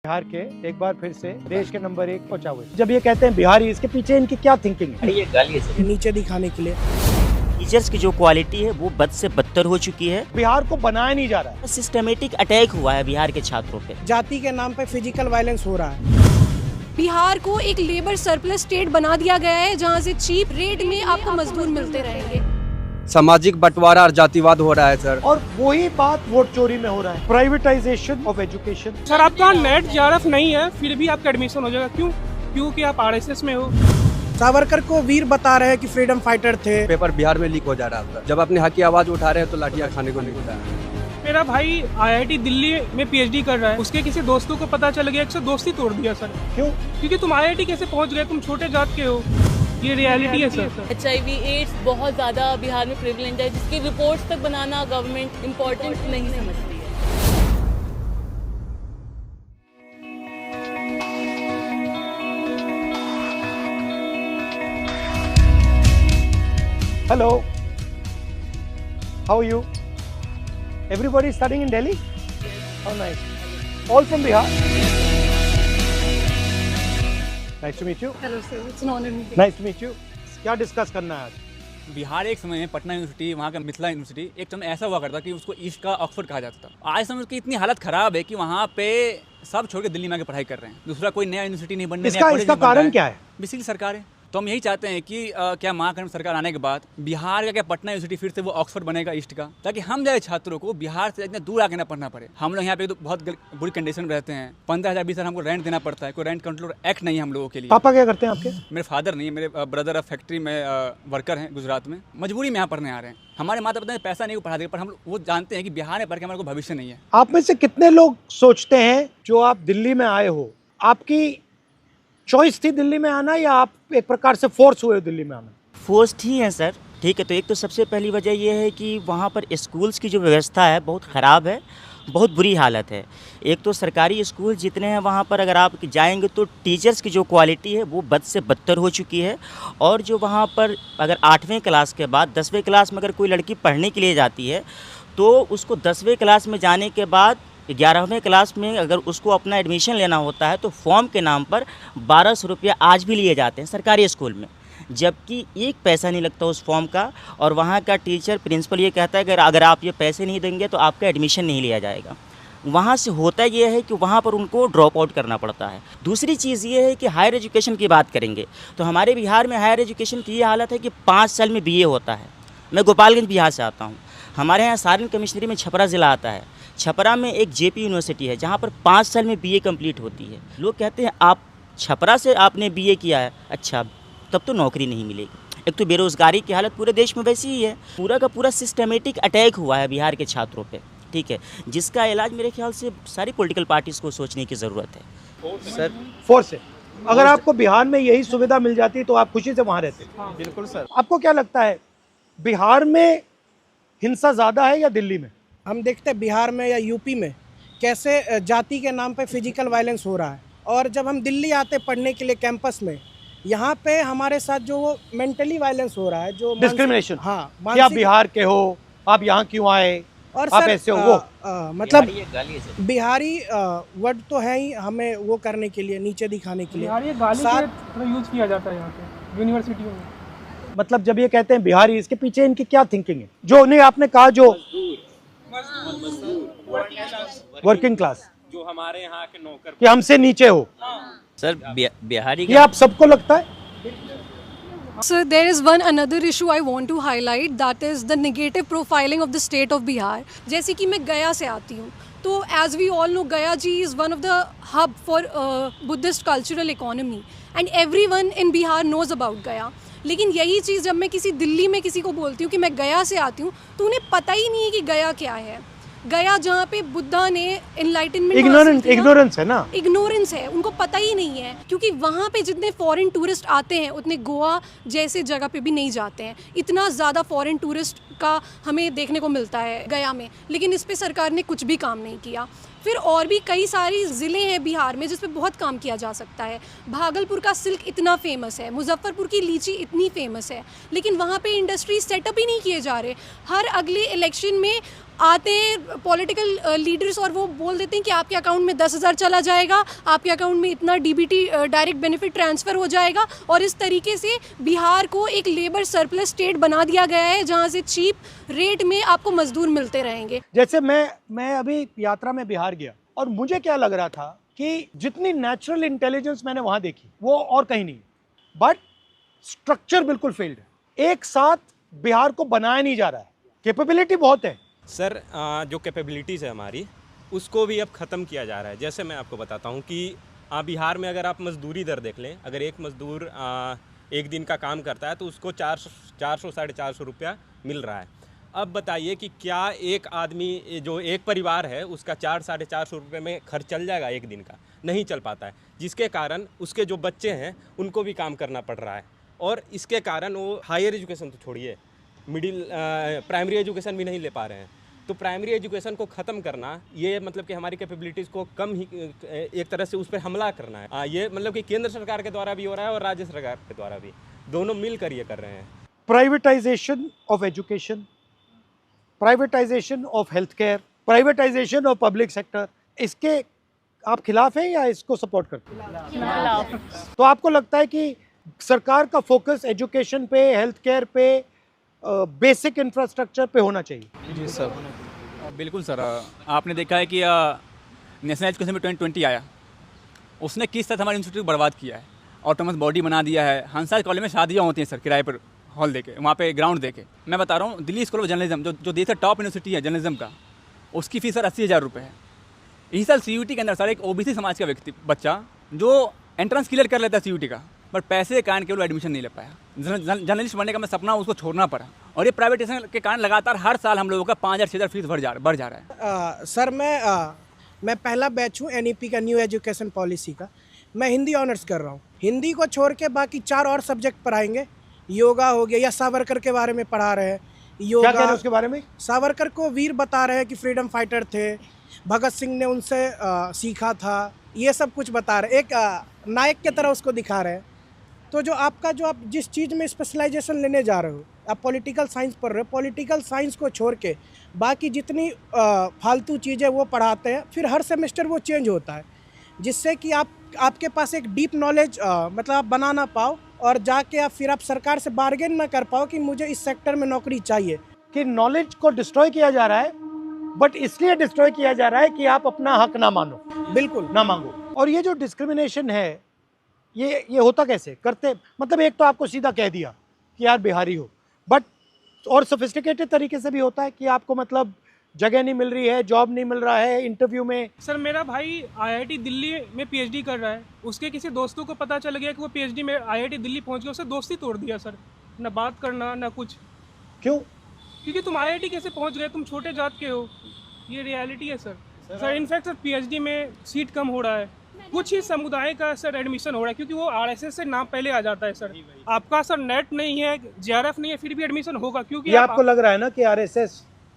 बिहार के एक बार फिर से देश के नंबर 1 पहुंचा हुए। जब ये कहते हैं बिहारी, इसके पीछे इनकी क्या थिंकिंग है? ये गाली है सर। नीचे दिखाने के लिए टीचर्स की जो क्वालिटी है वो बद से बदतर हो चुकी है। बिहार को बनाया नहीं जा रहा है। सिस्टमेटिक अटैक हुआ है बिहार के छात्रों पे। जाति के नाम पे फिजिकल वायलेंस हो रहा है। बिहार को एक लेबर सरप्लस स्टेट बना दिया गया है जहां से चीप रेट में आपको मजदूर मिलते रहेंगे। सामाजिक बंटवारा और जातिवाद हो रहा है सर। और वही बात वोट चोरी में हो रहा है। Privatisation of education. सर आपका नेट जेआरएफ नहीं है फिर भी आपका एडमिशन हो जाएगा। क्यों? क्योंकि आप आरएसएस में हो। सावरकर को वीर बता रहे हैं कि फ्रीडम फाइटर थे। पेपर बिहार में लीक हो जा रहा था। जब अपने हक की आवाज उठा रहे हैं तो लाठियां खाने को मिलता है। मेरा भाई आईआईटी दिल्ली में पीएचडी कर रहा है। उसके किसी दोस्तों को पता चल गया, एक दोस्ती तोड़ दिया सर। क्यों? क्योंकि तुम आईआईटी कैसे पहुंच गए, तुम छोटे जात के हो। ये रियलिटी है सर। HIV एड्स बहुत ज़्यादा बिहार में प्रेवलेंट है, जिसकी रिपोर्ट्स तक बनाना गवर्नमेंट इम्पोर्टेंट नहीं समझती है। Hello. How are you? Everybody studying in Delhi? How nice. All from Bihar. Nice to meet you. Hello sir, it's an honor meeting. Nice to meet you. क्या discuss करना है आज? बिहार एक समय में पटना यूनिवर्सिटी, वहाँ का मिथिला यूनिवर्सिटी एक समय ऐसा हुआ करता कि उसको ईस्ट का ऑक्सफोर्ड कहा जाता था। आज समय उसकी इतनी हालत खराब है कि वहाँ पे सब छोड़ के दिल्ली में आके पढ़ाई कर रहे हैं। दूसरा कोई नया यूनिवर्सिटी नहीं बनने, इसका कारण क्या है? बेसिकली सरकार है। तो हम यही चाहते हैं कि क्या महागठबंधन सरकार आने के बाद बिहार का क्या पटना यूनिवर्सिटी फिर से वो ऑक्सफोर्ड बनेगा ईस्ट का, ताकि हम जैसे छात्रों को बिहार से इतने दूर आके ना पढ़ना पड़े। हम लोग यहाँ पे तो बहुत बुरी कंडीशन में रहते हैं। 15,000 20,000 हमको रेंट देना पड़ता है। कोई रेंट कंट्रोल एक्ट नहीं है हम लोगों के लिए। पापा क्या करते हैं आपके? मेरे फादर नहीं है, मेरे ब्रदर अब फैक्ट्री में वर्कर हैं गुजरात में। मजबूरी में यहाँ पढ़ने आ रहे हैं। हमारे माता पिता ने पैसा नहीं पढ़ा देगा, पर हम वो जानते हैं कि बिहार में पढ़ के हमारे को भविष्य नहीं है। आप में से कितने लोग सोचते हैं जो आप दिल्ली में आए हो, आपकी चॉइस थी दिल्ली में आना या आप एक प्रकार से फोर्स हुए दिल्ली में आना? फोर्स्ड ही है सर। ठीक है, तो एक तो सबसे पहली वजह ये है कि वहाँ पर स्कूल्स की जो व्यवस्था है बहुत ख़राब है, बहुत बुरी हालत है। एक तो सरकारी स्कूल जितने हैं वहाँ पर अगर आप जाएंगे तो टीचर्स की जो क्वालिटी है वो बद से बदतर हो चुकी है। और जो वहाँ पर अगर 8वें क्लास के बाद 10वें क्लास में अगर कोई लड़की पढ़ने के लिए जाती है तो उसको 10वें क्लास में जाने के बाद 11वें क्लास में अगर उसको अपना एडमिशन लेना होता है तो फॉर्म के नाम पर 1200 रुपया आज भी लिए जाते हैं सरकारी स्कूल में, जबकि एक पैसा नहीं लगता उस फॉर्म का। और वहाँ का टीचर प्रिंसिपल ये कहता है कि अगर आप ये पैसे नहीं देंगे तो आपका एडमिशन नहीं लिया जाएगा। वहाँ से होता ये है कि वहाँ पर उनको ड्रॉप आउट करना पड़ता है। दूसरी चीज़ ये है कि हायर एजुकेशन की बात करेंगे तो हमारे बिहार में हायर एजुकेशन की ये हालत है कि 5 साल में BA होता है। मैं गोपालगंज बिहार से आता हूँ। हमारे यहाँ सारण कमिश्नरी में छपरा ज़िला आता है। छपरा में एक JP यूनिवर्सिटी है जहाँ पर 5 साल में BA कंप्लीट होती है। लोग कहते हैं आप छपरा से आपने BA किया है, अच्छा तब तो नौकरी नहीं मिलेगी। एक तो बेरोज़गारी की हालत पूरे देश में वैसी ही है। पूरा का पूरा सिस्टमेटिक अटैक हुआ है बिहार के छात्रों पे, ठीक है, जिसका इलाज मेरे ख्याल से सारी पॉलिटिकल पार्टीज़ को सोचने की ज़रूरत है। सर फोर्स है। अगर आपको बिहार में यही सुविधा मिल जाती तो आप खुशी से वहाँ रहते? बिल्कुल सर। आपको क्या लगता है बिहार में हिंसा ज़्यादा है या दिल्ली में? हम देखते हैं बिहार में या यूपी में कैसे जाति के नाम पे फिजिकल वायलेंस हो रहा है। और जब हम दिल्ली आते पढ़ने के लिए कैंपस में, यहाँ पे हमारे साथ जो मेंटली वायलेंस हो रहा है, जो डिस्क्रिमिनेशन। हाँ, कि आप बिहार के हो, आप यहाँ क्यों आए, और आप सर ऐसे हो वो मतलब ये गाली है सर। बिहारी वर्ड तो है ही हमें वो करने के लिए, नीचे दिखाने के लिए। बिहार ये गाली का यूज किया जाता है यहाँ पे यूनिवर्सिटियों में। मतलब जब ये कहते हैं बिहारी, इसके पीछे इनकी क्या थिंकिंग है? जो नहीं आपने कहा जो वर्किंग क्लास, जो हमारे यहाँ के नौकर, कि हमसे नीचे हो सर बिहारी ये आप सबको लगता है? Sir, there is one another issue I want to highlight, that is the negative profiling of the state of Bihar. जैसे कि मैं गया से आती हूँ, तो as we all know, Gaya ji is one of the hub for Buddhist cultural economy and everyone in Bihar knows about Gaya. लेकिन यही चीज़ जब मैं किसी दिल्ली में किसी को बोलती हूँ कि मैं गया से आती हूँ तो उन्हें पता ही नहीं है कि गया क्या है। गया जहाँ पे बुद्धा ने एनलाइटनमेंट, इग्नोरेंस है ना, इग्नोरेंस है, उनको पता ही नहीं है। क्योंकि वहाँ पे जितने फॉरेन टूरिस्ट आते हैं उतने गोवा जैसे जगह पे भी नहीं जाते हैं। इतना ज़्यादा फॉरेन टूरिस्ट का हमें देखने को मिलता है गया में, लेकिन इस पे सरकार ने कुछ भी काम नहीं किया। फिर और भी कई सारी ज़िले हैं बिहार में जिस पे बहुत काम किया जा सकता है। भागलपुर का सिल्क इतना फेमस है, मुजफ्फरपुर की लीची इतनी फेमस है, लेकिन वहाँ पे इंडस्ट्री सेटअप ही नहीं किए जा रहे। हर अगले इलेक्शन में आते हैं पॉलिटिकल लीडर्स और वो बोल देते हैं कि आपके अकाउंट में 10,000 चला जाएगा, आपके अकाउंट में इतना डीबीटी डायरेक्ट बेनिफिट ट्रांसफ़र हो जाएगा, और इस तरीके से बिहार को एक लेबर सरप्लस स्टेट बना दिया गया है जहाँ से चीप रेट में आपको मजदूर मिलते रहेंगे। जैसे मैं अभी यात्रा में बिहार गया और मुझे क्या लग रहा था कि जितनी नेचुरल इंटेलिजेंस मैंने वहाँ देखी वो और कहीं नहीं, बट स्ट्रक्चर बिल्कुल फेल्ड है। एक साथ बिहार को बनाया नहीं जा रहा है। कैपेबिलिटी बहुत है सर, जो कैपेबिलिटीज़ है हमारी उसको भी अब ख़त्म किया जा रहा है। जैसे मैं आपको बताता हूँ कि बिहार में अगर आप मजदूरी दर देख लें, अगर एक मजदूर एक दिन का काम करता है तो उसको 400 साढ़े 400 रुपया मिल रहा है। अब बताइए कि क्या एक आदमी जो एक परिवार है उसका 400 साढ़े 400 रुपये में खर्च चल जाएगा? एक दिन का नहीं चल पाता है, जिसके कारण उसके जो बच्चे हैं उनको भी काम करना पड़ रहा है, और इसके कारण वो हायर एजुकेशन तो छोड़िए, मिडिल प्राइमरी एजुकेशन भी नहीं ले पा रहे हैं। तो प्राइमरी एजुकेशन को ख़त्म करना ये मतलब कि हमारी कैपेबिलिटीज़ को कम ही एक तरह से उस पर हमला करना है। ये मतलब कि केंद्र सरकार के द्वारा भी हो रहा है और राज्य सरकार के द्वारा भी, दोनों मिलकर ये कर रहे हैं। Privatisation of education, privatisation of health care, privatisation of public sector, इसके आप खिलाफ हैं या इसको सपोर्ट करते हैं? तो आपको लगता है कि सरकार का फोकस एजुकेशन पे, हेल्थ केयर पे, बेसिक इंफ्रास्ट्रक्चर पे होना चाहिए? जी सर, बिल्कुल सर। आपने देखा है कि नेशनल एजुकेशन में 2020 आया, उसने किस तरह हमारे इंस्टीट्यूट बर्बाद किया है, ऑटोनमस बॉडी बना दिया है। हंसा कॉलेज में शादियाँ होती हैं सर किराए पर, हॉल देके, वहाँ पे ग्राउंड देके। मैं बता रहा हूँ, दिल्ली स्कूल ऑफ जर्नलिज्म जो देश का टॉप यूनिवर्सिटी है जर्नलिज्म का, उसकी फीस सर 80,000 रुपये है। इसी साल CUT के अंदर सर एक OBC समाज का बच्चा जो एंट्रेंस क्लियर कर लेता है CUT का, बट पैसे के कारण केवल एडमिशन नहीं ले पाया। जर्नलिस्ट बनने का मैं सपना उसको छोड़ना पड़ा, और ये प्राइवेटाइजेशन के कारण लगातार हर साल हम लोगों का 5,000-6,000 फीस बढ़ जा रहा है। सर मैं पहला बैच हूँ NEP का, न्यू एजुकेशन पॉलिसी का। मैं हिंदी ऑनर्स कर रहा हूँ। हिंदी को छोड़ के बाकी 4 और सब्जेक्ट पढ़ाएंगे। योगा हो गया, या सावरकर के बारे में पढ़ा रहे हैं। योगा, क्या कह रहे हैं उसके बारे में? सावरकर को वीर बता रहे हैं कि फ्रीडम फाइटर थे, भगत सिंह ने उनसे सीखा था, ये सब कुछ बता रहे, एक नायक की तरह उसको दिखा रहे हैं। तो जो आप जिस चीज़ में स्पेशलाइजेशन लेने जा रहे हो, आप पॉलिटिकल साइंस पढ़ रहे हो, पॉलिटिकल साइंस को छोड़ के बाकी जितनी फालतू चीज़ें वो पढ़ाते हैं, फिर हर सेमेस्टर वो चेंज होता है, जिससे कि आपके पास एक डीप नॉलेज मतलब आप बना ना पाओ, और जाके फिर आप सरकार से बार्गेन ना कर पाओ कि मुझे इस सेक्टर में नौकरी चाहिए। कि नॉलेज को डिस्ट्रॉय किया जा रहा है, बट इसलिए डिस्ट्रॉय किया जा रहा है कि आप अपना हक ना मानो, बिल्कुल ना मांगो। और ये जो डिस्क्रिमिनेशन है, ये होता कैसे करते? मतलब एक तो आपको सीधा कह दिया कि यार बिहारी हो, बट और सोफिस्टिकेटेड तरीके से भी होता है कि आपको मतलब जगह नहीं मिल रही है, जॉब नहीं मिल रहा है, इंटरव्यू में। सर मेरा भाई IIT दिल्ली में PhD कर रहा है, उसके किसी दोस्तों को पता चल गया कि वो PhD में IIT दिल्ली पहुंच गया, उससे दोस्ती तोड़ दिया सर, ना बात करना ना कुछ। क्यों? क्योंकि तुम IIT कैसे पहुंच गए, तुम छोटे जात के हो, ये रियलिटी है sir. Sir in fact sir PhD में सीट कम हो रहा है, कुछ ही समुदाय का सर एडमिशन हो रहा है, क्योंकि वो RSS से नाम पहले आ जाता है सर। आपका सर नेट नहीं है, JRF नहीं है, फिर भी एडमिशन होगा, क्योंकि आपको लग रहा है ना कि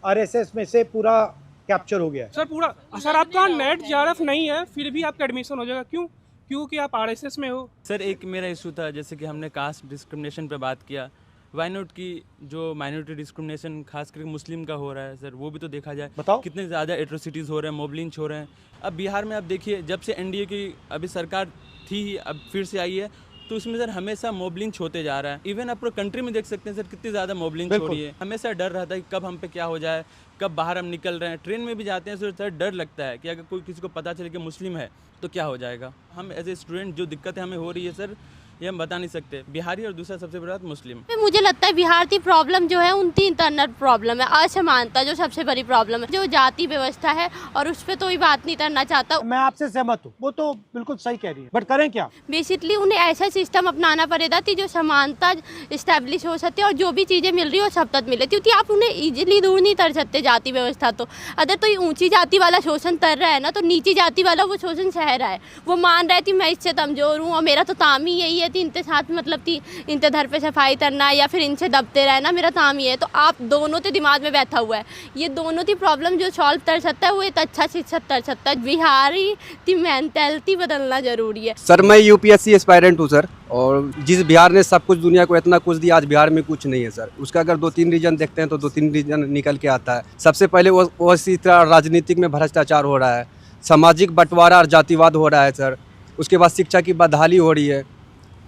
RSS में से पूरा कैप्चर हो गया है सर पूरा। सर आपका नेट JRF नहीं है, फिर भी आपका एडमिशन हो जाएगा। क्यों? क्योंकि आप RSS में हो। सर एक मेरा इशू था, जैसे कि हमने कास्ट डिस्क्रिमिनेशन पे बात किया, वाई नॉट की जो माइनॉरिटी डिस्क्रिमिनेशन खास करके मुस्लिम का हो रहा है सर, वो भी तो देखा जाए। बताओ कितने ज़्यादा एट्रोसिटीज़ हो रहे हैं, मॉब लिंच हो रहे हैं। अब बिहार में आप देखिए, जब से NDA की अभी सरकार थी, अब फिर से आई है, तो इसमें सर हमेशा मॉब लिंच होते जा रहा है। इवन आप पूरे कंट्री में देख सकते हैं सर, कितनी ज़्यादा मॉब लिंच हो रही है। हमेशा डर रहता है कि कब हम पे क्या हो जाए, कब बाहर हम निकल रहे हैं। ट्रेन में भी जाते हैं सर, डर लगता है कि अगर कोई किसी को पता चले कि मुस्लिम है तो क्या हो जाएगा। हम एज ए स्टूडेंट जो दिक्कतें हमें हो रही है सर, ये हम बता नहीं सकते। बिहारी और दूसरा सबसे बड़ा मुस्लिम। मुझे लगता है बिहार की प्रॉब्लम जो है उनकी इंटरनल प्रॉब्लम है, असमानता जो सबसे बड़ी प्रॉब्लम है, जो जाति व्यवस्था है, और उस पर तो ही बात नहीं करना चाहता। मैं आपसे सहमत हूँ, वो तो बिल्कुल सही कह रही है, बट करें क्या? बेसिकली उन्हें ऐसा सिस्टम अपनाना पड़ेगा कि जो समानता इस्टेब्लिश हो सकती है, और जो भी चीज़ें मिल रही है वो सब तक मिले, क्योंकि आप उन्हें ईजिली दूर नहीं कर सकते जाति व्यवस्था। तो अगर तो ऊँची जाति वाला शोषण कर रहा है ना, तो नीची जाति वाला वो शोषण सह रहा है। वो मान रहा है कि मैं इससे कमजोर हूँ और मेरा तो काम ही यही है, थी इनके साथ, मतलब थी इनके घर पे सफाई करना या फिर इनसे दबते रहना, मेरा काम ये है। तो आप दोनों के दिमाग में बैठा हुआ है, ये दोनों की प्रॉब्लम जो सॉल्व कर सकता है वो एक अच्छा शिक्षक कर सकता है। बिहारी की मेंटालिटी बदलना जरूरी है। सर मैं यूपीएससी एस्पायरेंट हूँ सर, और जिस बिहार ने सब कुछ दुनिया को इतना कुछ दिया, आज बिहार में कुछ नहीं है सर। उसका अगर 2-3 रीजन देखते हैं तो 2-3 रीजन निकल के आता है। सबसे पहले वो इसी तरह राजनीतिक में भ्रष्टाचार हो रहा है, सामाजिक बंटवारा और जातिवाद हो रहा है सर। उसके बाद शिक्षा की बदहाली हो रही है,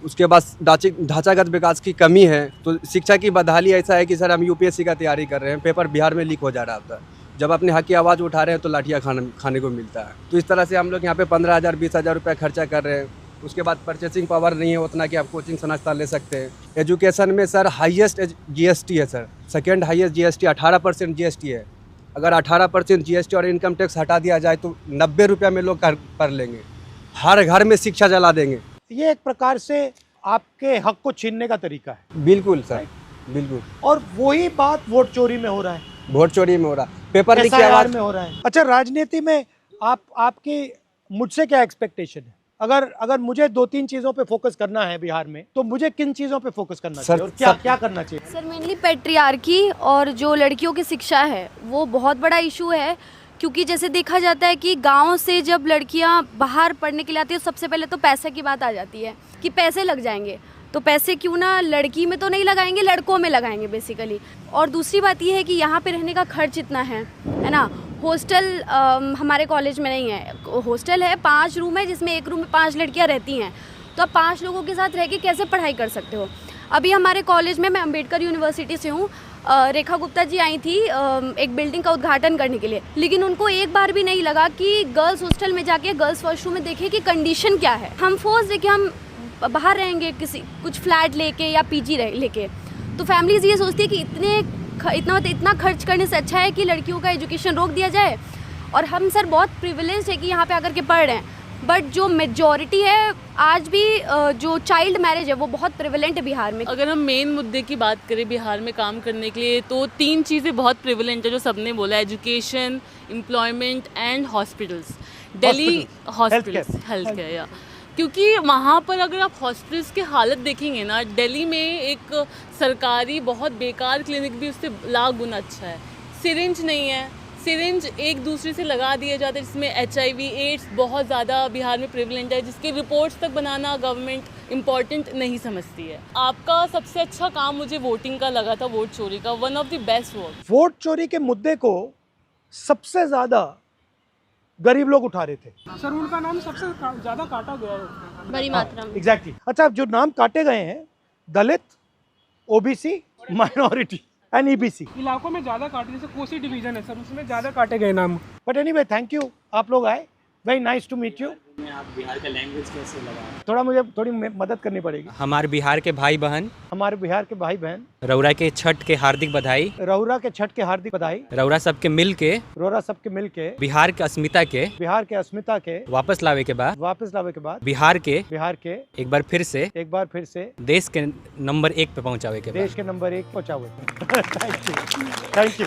उसके बाद ढांचागत विकास की कमी है। तो शिक्षा की बदहाली ऐसा है कि सर हम यूपीएससी का तैयारी कर रहे हैं, पेपर बिहार में लीक हो जा रहा था। जब अपने हक की आवाज़ उठा रहे हैं तो लाठियाँ खाने को मिलता है। तो इस तरह से हम लोग यहाँ पे 15,000 20,000 रुपये खर्चा कर रहे हैं। उसके बाद परचेसिंग पावर नहीं है उतना कि आप कोचिंग संस्था ले सकते हैं। एजुकेशन में सर हाईएस्ट जीएसटी है sir, second highest GST 18% GST है। अगर 18% जीएसटी और इनकम टैक्स हटा दिया जाए तो 90 रुपये में लोग कर लेंगे। हर घर में शिक्षा जला देंगे। ये एक प्रकार से आपके हक को छीनने का तरीका है। बिल्कुल सर, बिल्कुल। और वही बात वोट चोरी में हो रहा है, वोट चोरी में हो रहा, पेपर लीक की आवाज़ में हो रहा है। अच्छा, राजनीति में आपकी मुझसे क्या एक्सपेक्टेशन है? अगर मुझे 2-3 चीज़ों पे फोकस करना है बिहार में, तो मुझे किन चीज़ों पे फोकस करना चाहिए और क्या करना चाहिए? सर मेनली पैट्रियार्की और जो लड़कियों की शिक्षा है वो बहुत बड़ा इशू है। क्योंकि जैसे देखा जाता है कि गांव से जब लड़कियां बाहर पढ़ने के लिए आती है, सबसे पहले तो पैसे की बात आ जाती है कि पैसे लग जाएंगे। तो पैसे क्यों ना लड़की में तो नहीं लगाएंगे, लड़कों में लगाएंगे बेसिकली। और दूसरी बात ये है कि यहाँ पे रहने का खर्च इतना है ना। हॉस्टल हमारे कॉलेज में नहीं है, हॉस्टल है 5 रूम है जिसमें एक रूम में 5 लड़कियाँ रहती हैं। तो आप 5 लोगों के साथ रह के कैसे पढ़ाई कर सकते हो? अभी हमारे कॉलेज में, मैं अम्बेडकर यूनिवर्सिटी से हूँ, रेखा गुप्ता जी आई थी एक बिल्डिंग का उद्घाटन करने के लिए, लेकिन उनको एक बार भी नहीं लगा कि गर्ल्स हॉस्टल में जाके गर्ल्स वॉशरूम में देखें कि कंडीशन क्या है। हम फोर्स देखे हम बाहर रहेंगे कुछ फ्लैट लेके या पीजी लेके, तो फैमिलीज़ ये सोचती है कि इतना खर्च करने से अच्छा है कि लड़कियों का एजुकेशन रोक दिया जाए। और हम सर बहुत प्रिविलेज है कि यहाँ पे आकर के पढ़ रहे हैं, बट जो मेजॉरिटी है आज भी जो चाइल्ड मैरिज है वो बहुत प्रिविलेंट है बिहार में। अगर हम मेन मुद्दे की बात करें बिहार में काम करने के लिए, तो 3 चीज़ें बहुत प्रिविलेंट है जो सबने बोला, education, employment and hospitals. Delhi hospitals, health care, या क्योंकि वहाँ पर अगर आप हॉस्पिटल्स की हालत देखेंगे ना, दिल्ली में एक सरकारी बहुत बेकार क्लिनिक भी उससे लाख गुना अच्छा है। सिरिंज नहीं है, सिरिंज एक दूसरे से लगा दिए जाते हैं, जिसमें HIV एड्स बहुत ज़्यादा बिहार में प्रिवलेंट है, जिसके रिपोर्ट्स तक बनाना गवर्नमेंट इम्पॉर्टेंट नहीं समझती है। आपका सबसे अच्छा काम मुझे वोटिंग का लगा था, वोट चोरी का, one of the best work. Vote चोरी के मुद्दे को सबसे ज़्यादा गरीब लोग उठा रहे थे सर, उनका नाम सबसे ज़्यादा काटा गया है बड़ी मात्रा में। एग्जैक्टली। अच्छा, जो नाम काटे गए हैं, दलित, OBC, माइनॉरिटी एंड EBC इलाकों में ज़्यादा काटे, जैसे कोसी डिवीजन है सर, उसमें ज़्यादा काटे गए नाम। बट एनीवे, थैंक यू, आप लोग आए, very nice to meet you. आप बिहार का लैंग्वेज कैसे लगा? मुझे थोड़ी मदद करनी पड़ेगी। हमारे बिहार के भाई बहन, हमारे बिहार के भाई बहन, रौरा के छठ के हार्दिक बधाई। रौरा के छठ के हार्दिक बधाई। रौरा सबके मिल के बिहार के अस्मिता के वापस लावे के बाद बिहार के एक बार फिर से देश के नंबर 1 पे पहुंचावे के बाद। देश के नंबर 1 पहुंचावे। Thank you.